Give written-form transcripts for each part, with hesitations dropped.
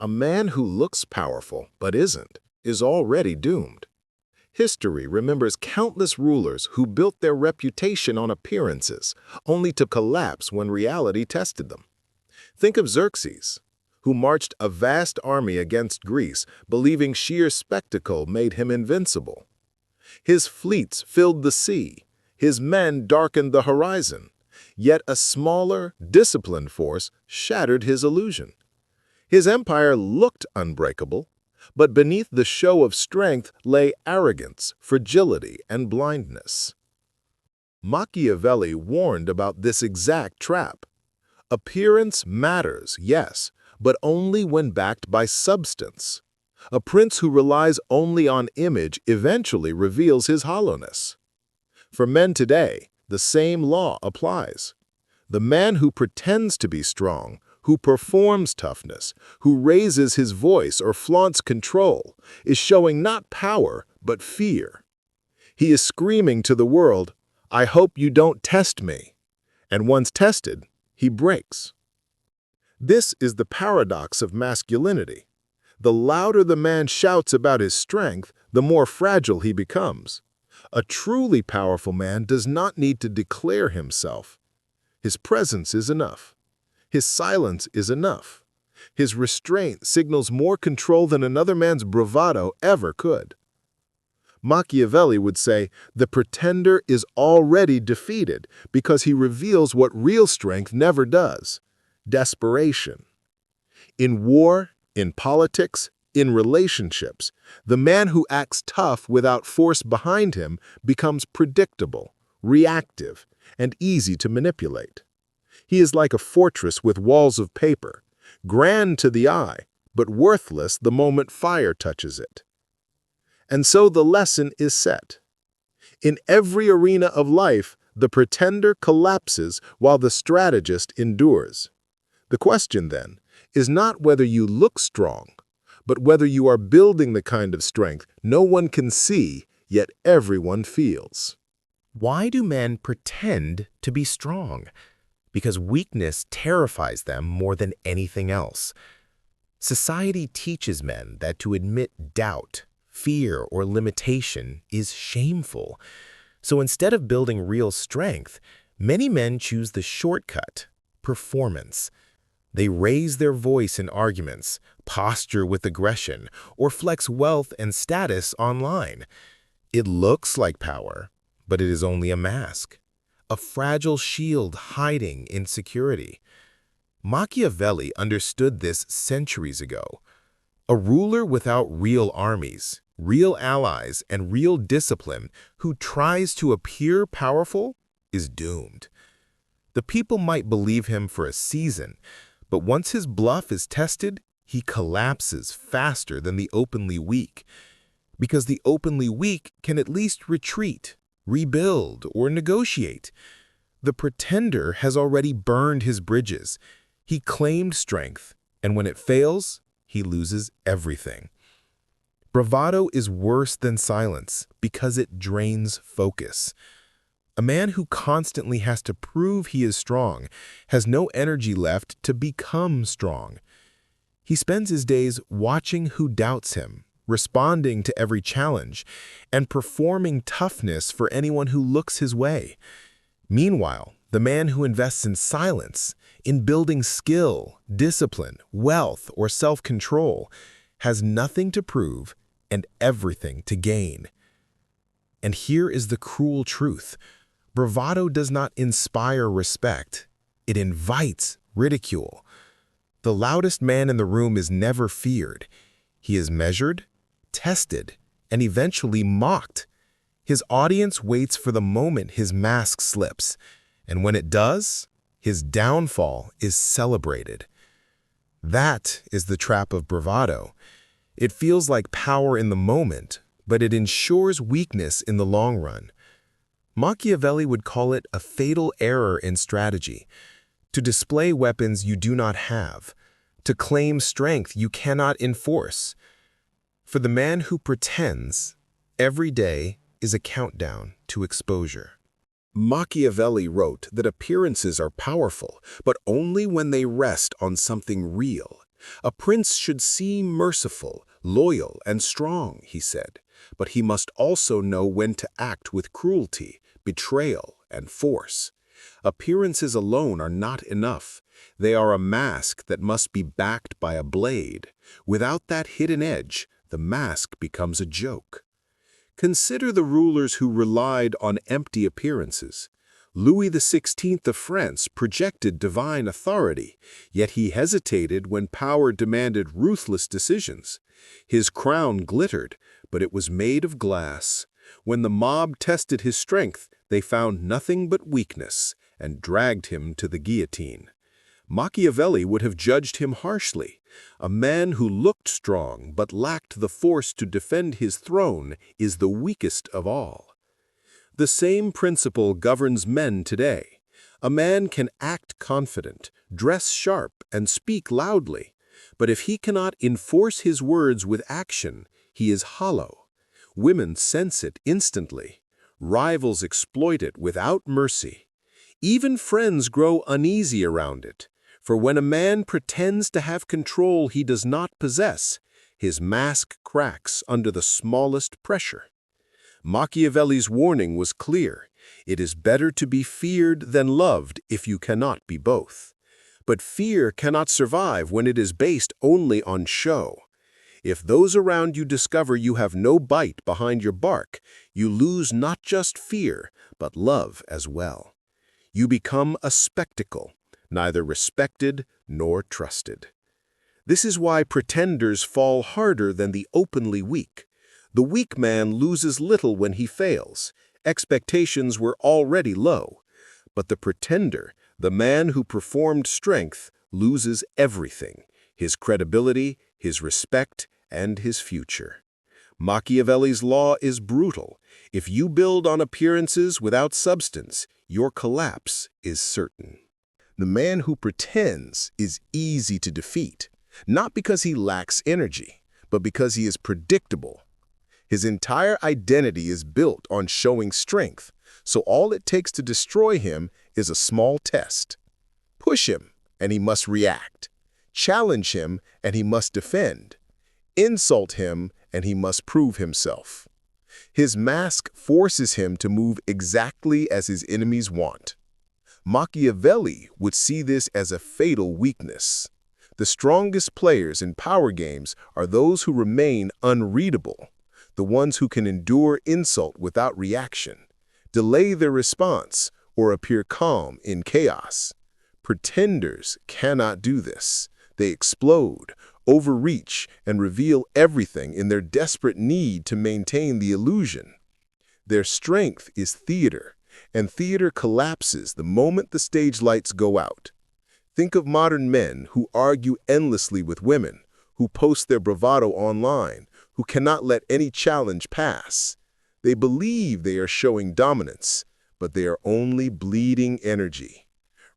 A man who looks powerful but isn't is already doomed. History remembers countless rulers who built their reputation on appearances, only to collapse when reality tested them. Think of Xerxes, who marched a vast army against Greece, believing sheer spectacle made him invincible. His fleets filled the sea, his men darkened the horizon, yet a smaller, disciplined force shattered his illusion. His empire looked unbreakable, but beneath the show of strength lay arrogance, fragility, and blindness. Machiavelli warned about this exact trap. Appearance matters, yes, but only when backed by substance. A prince who relies only on image eventually reveals his hollowness. For men today, the same law applies. The man who pretends to be strong, who performs toughness, who raises his voice or flaunts control, is showing not power, but fear. He is screaming to the world, "I hope you don't test me." And once tested, he breaks. This is the paradox of masculinity. The louder the man shouts about his strength, the more fragile he becomes. A truly powerful man does not need to declare himself. His presence is enough. His silence is enough. His restraint signals more control than another man's bravado ever could. Machiavelli would say, the pretender is already defeated because he reveals what real strength never does: desperation. In war, in politics, in relationships, the man who acts tough without force behind him becomes predictable, reactive, and easy to manipulate. He is like a fortress with walls of paper, grand to the eye, but worthless the moment fire touches it. And so the lesson is set. In every arena of life, the pretender collapses while the strategist endures. The question, then, is not whether you look strong, but whether you are building the kind of strength no one can see, yet everyone feels. Why do men pretend to be strong? Because weakness terrifies them more than anything else. Society teaches men that to admit doubt, fear, or limitation is shameful. So instead of building real strength, many men choose the shortcut: performance. They raise their voice in arguments, posture with aggression, or flex wealth and status online. It looks like power, but it is only a mask, a fragile shield hiding insecurity. Machiavelli understood this centuries ago. A ruler without real armies, real allies, and real discipline who tries to appear powerful is doomed. The people might believe him for a season, but once his bluff is tested, he collapses faster than the openly weak. Because the openly weak can at least retreat, rebuild, or negotiate. The pretender has already burned his bridges. He claimed strength, and when it fails, he loses everything. Bravado is worse than silence because it drains focus. A man who constantly has to prove he is strong has no energy left to become strong. He spends his days watching who doubts him, responding to every challenge, and performing toughness for anyone who looks his way. Meanwhile, the man who invests in silence, in building skill, discipline, wealth, or self-control, has nothing to prove and everything to gain. And here is the cruel truth. Bravado does not inspire respect. It invites ridicule. The loudest man in the room is never feared. He is measured, tested, and eventually mocked. His audience waits for the moment his mask slips, and when it does, his downfall is celebrated. That is the trap of bravado. It feels like power in the moment, but it ensures weakness in the long run. Machiavelli would call it a fatal error in strategy: to display weapons you do not have, to claim strength you cannot enforce. For the man who pretends, every day is a countdown to exposure. Machiavelli wrote that appearances are powerful, but only when they rest on something real. A prince should seem merciful, loyal, and strong, he said, but he must also know when to act with cruelty, betrayal, and force. Appearances alone are not enough. They are a mask that must be backed by a blade. Without that hidden edge, the mask becomes a joke. Consider the rulers who relied on empty appearances. Louis XVI of France projected divine authority, yet he hesitated when power demanded ruthless decisions. His crown glittered, but it was made of glass. When the mob tested his strength, they found nothing but weakness and dragged him to the guillotine. Machiavelli would have judged him harshly. A man who looked strong but lacked the force to defend his throne is the weakest of all. The same principle governs men today. A man can act confident, dress sharp, and speak loudly, but if he cannot enforce his words with action, he is hollow. Women sense it instantly. Rivals exploit it without mercy. Even friends grow uneasy around it, for when a man pretends to have control he does not possess, his mask cracks under the smallest pressure. Machiavelli's warning was clear. It is better to be feared than loved if you cannot be both. But fear cannot survive when it is based only on show. If those around you discover you have no bite behind your bark, you lose not just fear, but love as well. You become a spectacle, neither respected nor trusted. This is why pretenders fall harder than the openly weak. The weak man loses little when he fails. Expectations were already low. But the pretender, the man who performed strength, loses everything: his credibility, his respect, and his future. Machiavelli's law is brutal. If you build on appearances without substance, your collapse is certain. The man who pretends is easy to defeat, not because he lacks energy, but because he is predictable. His entire identity is built on showing strength, so all it takes to destroy him is a small test. Push him, and he must react. Challenge him, and he must defend. Insult him, and he must prove himself. His mask forces him to move exactly as his enemies want. Machiavelli would see this as a fatal weakness. The strongest players in power games are those who remain unreadable, the ones who can endure insult without reaction, delay their response, or appear calm in chaos. Pretenders cannot do this. They explode, overreach, and reveal everything in their desperate need to maintain the illusion. Their strength is theater, and theater collapses the moment the stage lights go out. Think of modern men who argue endlessly with women, who post their bravado online, who cannot let any challenge pass. They believe they are showing dominance, but they are only bleeding energy.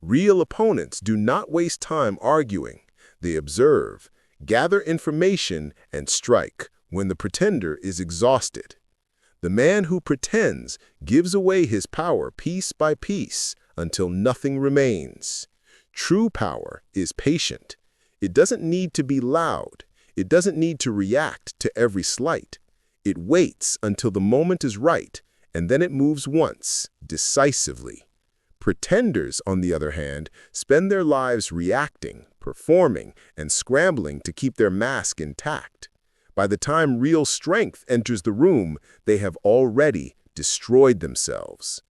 Real opponents do not waste time arguing. They observe, gather information, and strike when the pretender is exhausted. The man who pretends gives away his power piece by piece until nothing remains. True power is patient. It doesn't need to be loud. It doesn't need to react to every slight. It waits until the moment is right, and then it moves once, decisively. Pretenders, on the other hand, spend their lives reacting, performing, and scrambling to keep their mask intact. By the time real strength enters the room, they have already destroyed themselves.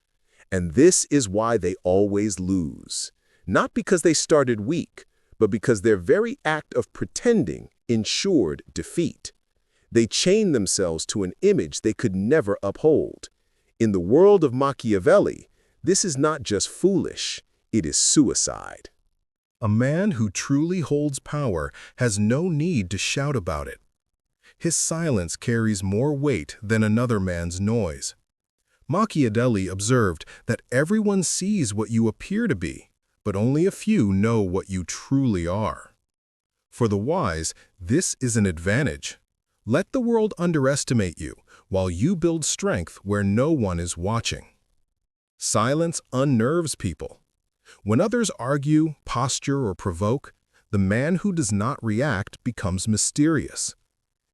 And this is why they always lose. Not because they started weak, but because their very act of pretending ensured defeat. They chained themselves to an image they could never uphold. In the world of Machiavelli, this is not just foolish, it is suicide. A man who truly holds power has no need to shout about it. His silence carries more weight than another man's noise. Machiavelli observed that everyone sees what you appear to be, but only a few know what you truly are. For the wise, this is an advantage. Let the world underestimate you, while you build strength where no one is watching. Silence unnerves people. When others argue, posture, or provoke, The man who does not react becomes mysterious.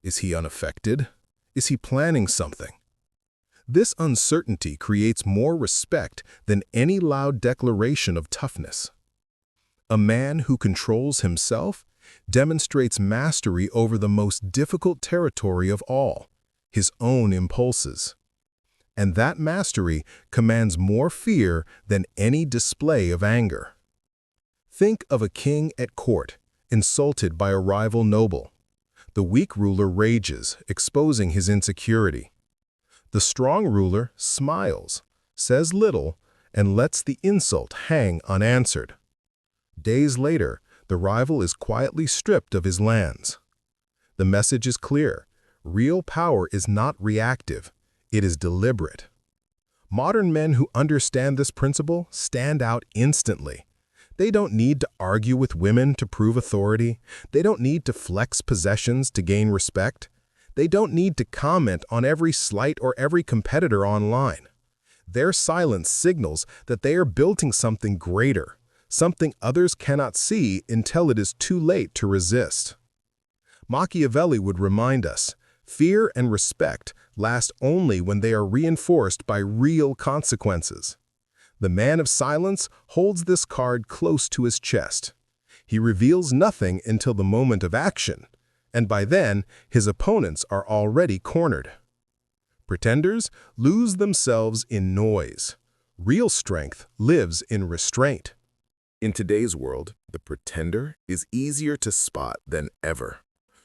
Is he unaffected? Is he planning something? This uncertainty creates more respect than any loud declaration of toughness. A man who controls himself demonstrates mastery over the most difficult territory of all, his own impulses. And that mastery commands more fear than any display of anger. Think of a king at court, insulted by a rival noble. The weak ruler rages, exposing his insecurity. The strong ruler smiles, says little, and lets the insult hang unanswered. Days later, the rival is quietly stripped of his lands. The message is clear. Real power is not reactive. It is deliberate. Modern men who understand this principle stand out instantly. They don't need to argue with women to prove authority. They don't need to flex possessions to gain respect. They don't need to comment on every slight or every competitor online. Their silence signals that they are building something greater, something others cannot see until it is too late to resist. Machiavelli would remind us, fear and respect last only when they are reinforced by real consequences. The man of silence holds this card close to his chest. He reveals nothing until the moment of action, and by then, his opponents are already cornered. Pretenders lose themselves in noise. Real strength lives in restraint. In today's world, the pretender is easier to spot than ever.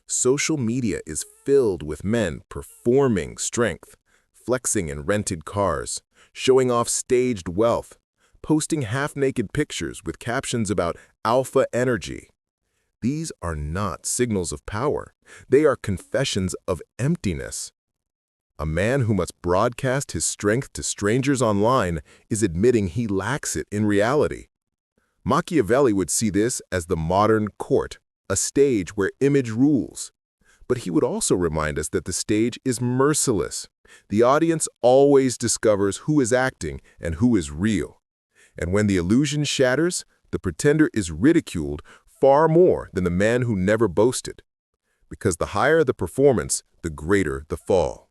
Social media is filled with men performing strength, flexing in rented cars, showing off staged wealth, posting half-naked pictures with captions about alpha energy. These are not signals of power. They are confessions of emptiness. A man who must broadcast his strength to strangers online is admitting he lacks it in reality. Machiavelli would see this as the modern court, a stage where image rules. But he would also remind us that the stage is merciless. The audience always discovers who is acting and who is real. And when the illusion shatters, the pretender is ridiculed far more than the man who never boasted. Because the higher the performance, the greater the fall.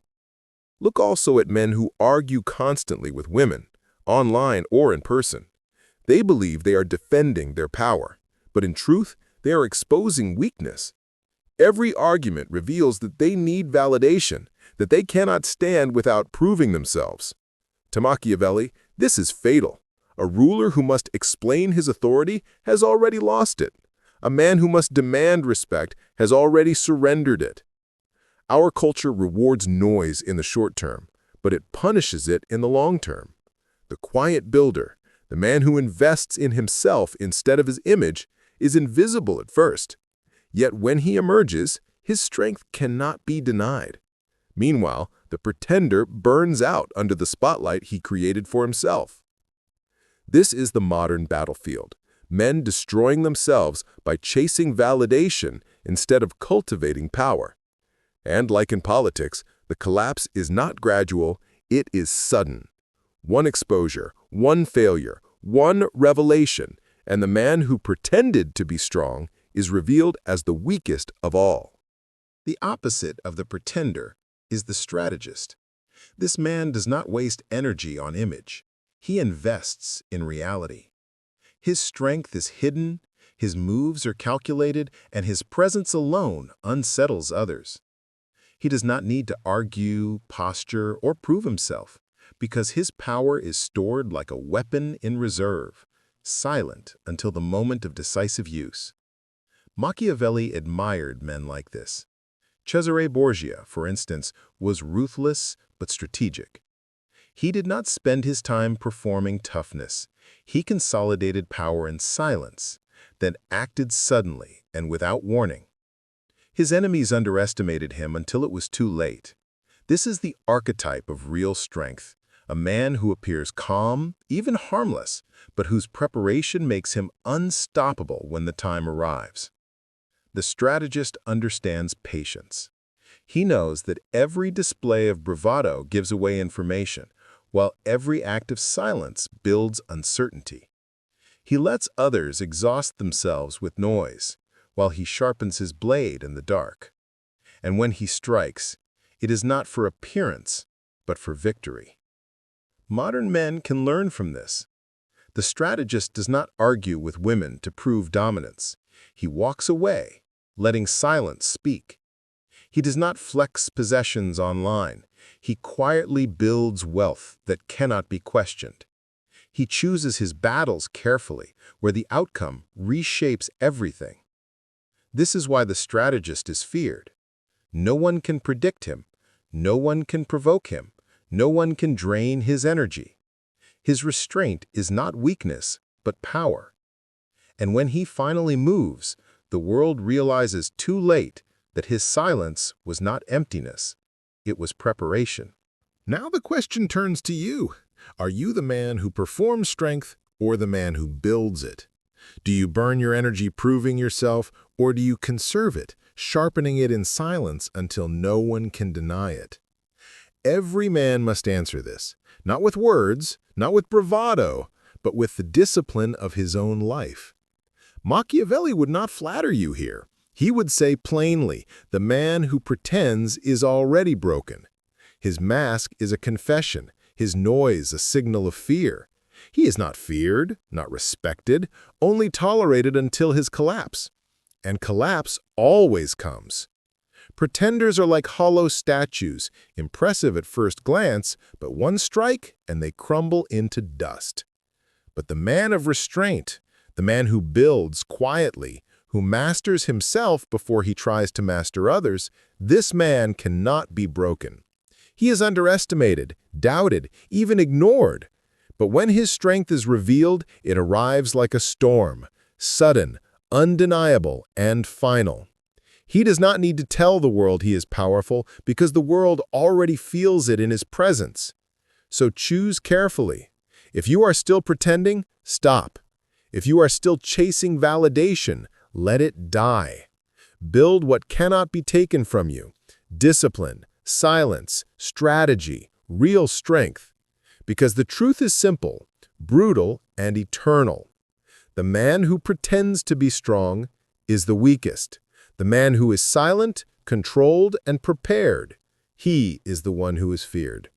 Look also at men who argue constantly with women, online or in person. They believe they are defending their power, but in truth, they are exposing weakness. Every argument reveals that they need validation, that they cannot stand without proving themselves. To Machiavelli, this is fatal. A ruler who must explain his authority has already lost it. A man who must demand respect has already surrendered it. Our culture rewards noise in the short term, but it punishes it in the long term. The quiet builder, the man who invests in himself instead of his image, is invisible at first. Yet when he emerges, his strength cannot be denied. Meanwhile, the pretender burns out under the spotlight he created for himself. This is the modern battlefield, men destroying themselves by chasing validation instead of cultivating power. And like in politics, the collapse is not gradual, it is sudden. One exposure, one failure, one revelation, and the man who pretended to be strong is revealed as the weakest of all. The opposite of the pretender is the strategist. This man does not waste energy on image. He invests in reality. His strength is hidden, his moves are calculated, and his presence alone unsettles others. He does not need to argue, posture, or prove himself, because his power is stored like a weapon in reserve, silent until the moment of decisive use. Machiavelli admired men like this. Cesare Borgia, for instance, was ruthless but strategic. He did not spend his time performing toughness. He consolidated power in silence, then acted suddenly and without warning. His enemies underestimated him until it was too late. This is the archetype of real strength, a man who appears calm, even harmless, but whose preparation makes him unstoppable when the time arrives. The strategist understands patience. He knows that every display of bravado gives away information, while every act of silence builds uncertainty. He lets others exhaust themselves with noise, while he sharpens his blade in the dark. And when he strikes, it is not for appearance, but for victory. Modern men can learn from this. The strategist does not argue with women to prove dominance. He walks away, letting silence speak. He does not flex possessions online. He quietly builds wealth that cannot be questioned. He chooses his battles carefully, where the outcome reshapes everything. This is why the strategist is feared. No one can predict him. No one can provoke him. No one can drain his energy. His restraint is not weakness, but power. And when he finally moves, the world realizes too late that his silence was not emptiness. It was preparation. Now the question turns to you. Are you the man who performs strength or the man who builds it? Do you burn your energy proving yourself, or do you conserve it, sharpening it in silence until no one can deny it? Every man must answer this, not with words, not with bravado, but with the discipline of his own life. Machiavelli would not flatter you here. He would say plainly, the man who pretends is already broken. His mask is a confession, his noise a signal of fear. He is not feared, not respected, only tolerated until his collapse. And collapse always comes. Pretenders are like hollow statues, impressive at first glance, but one strike and they crumble into dust. But the man of restraint, the man who builds quietly, who masters himself before he tries to master others, this man cannot be broken. He is underestimated, doubted, even ignored. But when his strength is revealed, it arrives like a storm, sudden, undeniable, and final. He does not need to tell the world he is powerful because the world already feels it in his presence. So choose carefully. If you are still pretending, stop. If you are still chasing validation, let it die. Build what cannot be taken from you: discipline, silence, strategy, real strength. Because the truth is simple, brutal, and eternal. The man who pretends to be strong is the weakest. The man who is silent, controlled, and prepared, he is the one who is feared.